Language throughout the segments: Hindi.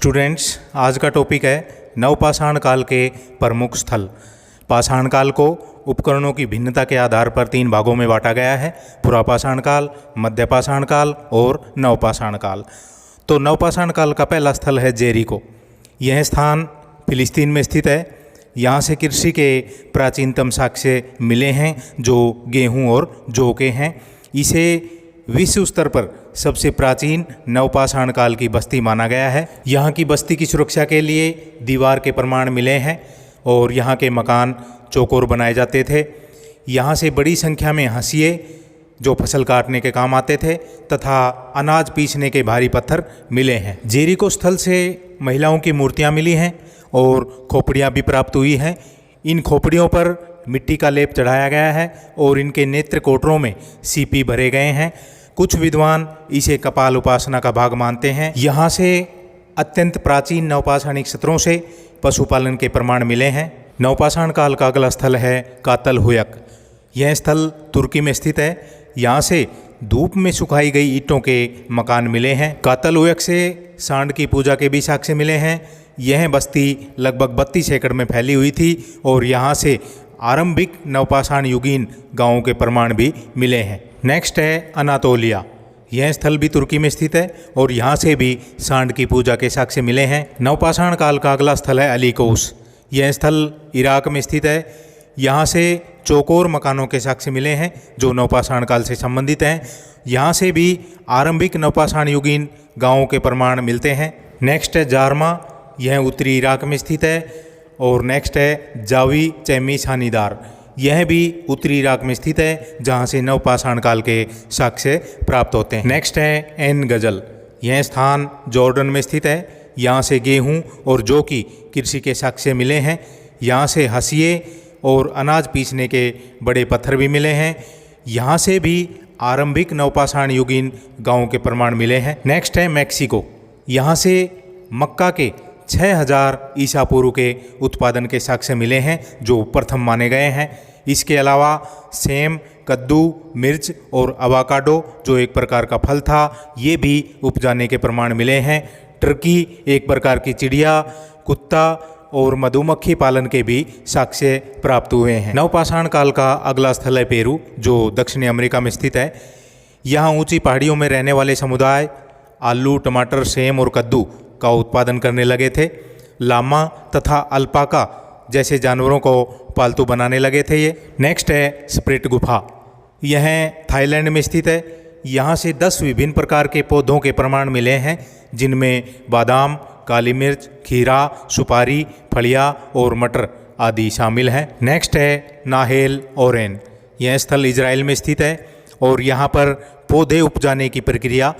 स्टूडेंट्स, आज का टॉपिक है नवपाषाण काल के प्रमुख स्थल। पाषाण काल को उपकरणों की भिन्नता के आधार पर 3 भागों में बांटा गया है: पुरापाषाण काल, मध्यपाषाण काल और नवपाषाण काल। तो नवपाषाण काल का पहला स्थल है जेरिको। यह स्थान फिलिस्तीन में स्थित है। यहाँ से कृषि के प्राचीनतम साक्ष्य मिले हैं जो गेहूँ और जौ के हैं। इसे विश्व स्तर पर सबसे प्राचीन नवपाषाण काल की बस्ती माना गया है। यहाँ की बस्ती की सुरक्षा के लिए दीवार के प्रमाण मिले हैं और यहाँ के मकान चौकोर बनाए जाते थे। यहाँ से बड़ी संख्या में हंसिए जो फसल काटने के काम आते थे तथा अनाज पीसने के भारी पत्थर मिले हैं। जेरिको स्थल से महिलाओं की मूर्तियाँ मिली हैं और खोपड़ियाँ भी प्राप्त हुई हैं। इन खोपड़ियों पर मिट्टी का लेप चढ़ाया गया है और इनके नेत्र कोटरों में सीपी भरे गए हैं। कुछ विद्वान इसे कपाल उपासना का भाग मानते हैं। यहाँ से अत्यंत प्राचीन नवपाषाणिक सत्रों से पशुपालन के प्रमाण मिले हैं। नवपाषाण काल का अगला स्थल है कातलहुयक। यह स्थल तुर्की में स्थित है। यहाँ से धूप में सुखाई गई ईंटों के मकान मिले हैं। कातलहुयक से सांड की पूजा के भी साक्ष्य मिले हैं। यह बस्ती लगभग 32 एकड़ में फैली हुई थी और यहाँ से आरंभिक नवपाषाण युगीन गांवों के प्रमाण भी मिले हैं। नेक्स्ट है अनातोलिया। यह स्थल भी तुर्की में स्थित है और यहाँ से भी सांड की पूजा के साक्ष्य मिले हैं। नवपाषाण काल का अगला स्थल है अलीकोस। यह स्थल इराक में स्थित है। यहाँ से चौकोर मकानों के साक्ष्य मिले हैं जो नवपाषाण काल से संबंधित हैं। यहाँ से भी आरंभिक नवपाषाण युगीन गांवों के प्रमाण मिलते हैं। नेक्स्ट है जारमा। यह उत्तरी इराक में स्थित है। और नेक्स्ट है जावी चैमी शानीदार। यह भी उत्तरी इराक में स्थित है जहाँ से नवपाषाण काल के साक्ष्य प्राप्त होते हैं। नेक्स्ट है एन गजल। यह स्थान जॉर्डन में स्थित है। यहाँ से गेहूँ और जौ की कृषि के साक्ष्य मिले हैं। यहाँ से हंसिए और अनाज पीसने के बड़े पत्थर भी मिले हैं। यहाँ से भी आरंभिक नवपाषाण युगीन गांवों के प्रमाण मिले हैं। नेक्स्ट है मैक्सिको। यहाँ से मक्का के 6000 ईसा पूर्व के उत्पादन के साक्ष्य मिले हैं जो प्रथम माने गए हैं। इसके अलावा सेम, कद्दू, मिर्च और अवाकाडो जो एक प्रकार का फल था, ये भी उपजाने के प्रमाण मिले हैं। टर्की एक प्रकार की चिड़िया, कुत्ता और मधुमक्खी पालन के भी साक्ष्य प्राप्त हुए हैं। नवपाषाण काल का अगला स्थल है पेरू जो दक्षिणी अमेरिका में स्थित है। यहाँ ऊंची पहाड़ियों में रहने वाले समुदाय आलू, टमाटर, सेम और कद्दू का उत्पादन करने लगे थे। लामा तथा अल्पाका जैसे जानवरों को पालतू बनाने लगे थे ये। नेक्स्ट है स्प्रिट गुफा। यह थाईलैंड में स्थित है। यहाँ से 10 विभिन्न प्रकार के पौधों के प्रमाण मिले हैं जिनमें बादाम, काली मिर्च, खीरा, सुपारी, फलिया और मटर आदि शामिल हैं। नेक्स्ट है नाहेल ओरेन। यह स्थल इजराइल में स्थित है और यहाँ पर पौधे उपजाने की प्रक्रिया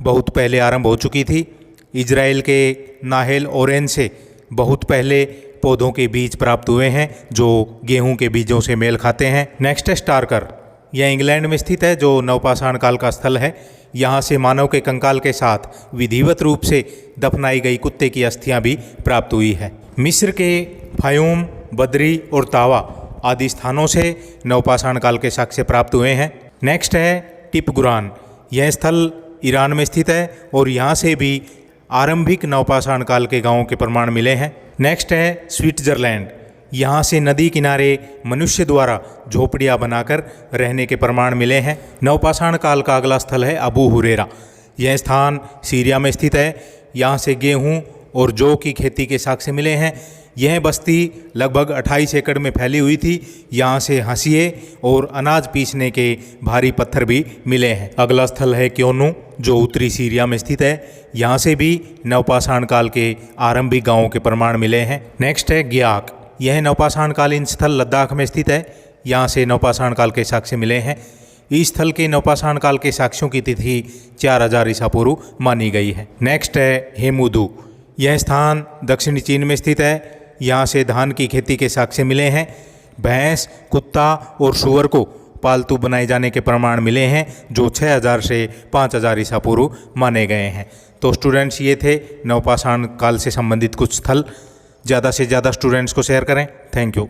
बहुत पहले आरंभ हो चुकी थी। इजराइल के नाहेल ओरेन से बहुत पहले पौधों के बीज प्राप्त हुए हैं जो गेहूं के बीजों से मेल खाते हैं। नेक्स्ट है स्टारकर। यह इंग्लैंड में स्थित है जो नवपाषाण काल का स्थल है। यहाँ से मानव के कंकाल के साथ विधिवत रूप से दफनाई गई कुत्ते की अस्थियां भी प्राप्त हुई है। मिस्र के फायूम, बदरी और तावा आदि स्थानों से नवपाषाण काल के साक्ष्य प्राप्त हुए हैं। नेक्स्ट है टिपगुरान। यह स्थल ईरान में स्थित है और यहाँ से भी आरंभिक नवपाषाण काल के गांवों के प्रमाण मिले हैं। नेक्स्ट है स्विट्जरलैंड। यहाँ से नदी किनारे मनुष्य द्वारा झोपड़ियाँ बनाकर रहने के प्रमाण मिले हैं। नवपाषाण काल का अगला स्थल है अबू हुरेरा। यह स्थान सीरिया में स्थित है। यहाँ से गेहूँ और जौ की खेती के साक्ष्य मिले हैं। यह बस्ती लगभग 28 एकड़ में फैली हुई थी। यहाँ से हंसिए और अनाज पीसने के भारी पत्थर भी मिले हैं। अगला स्थल है क्योनू जो उत्तरी सीरिया में स्थित है। यहाँ से भी नवपाषाण काल के आरंभिक गांवों के प्रमाण मिले हैं। नेक्स्ट है ग्याक। यह नवपाषाण कालीन स्थल लद्दाख में स्थित है। यहाँ से नवपाषाण काल के साक्ष्य मिले हैं। इस स्थल के नवपाषाण काल के साक्ष्यों की तिथि 4000 ईसा पूर्व मानी गई है। नेक्स्ट है हेमुदू। यह स्थान दक्षिणी चीन में स्थित है। यहाँ से धान की खेती के साक्ष्य मिले हैं। भैंस, कुत्ता और सूअर को पालतू बनाए जाने के प्रमाण मिले हैं जो 6000 से 5000 ईसा पूर्व माने गए हैं। तो स्टूडेंट्स, ये थे नवपाषाण काल से संबंधित कुछ स्थल। ज़्यादा से ज़्यादा स्टूडेंट्स को शेयर करें। Thank you.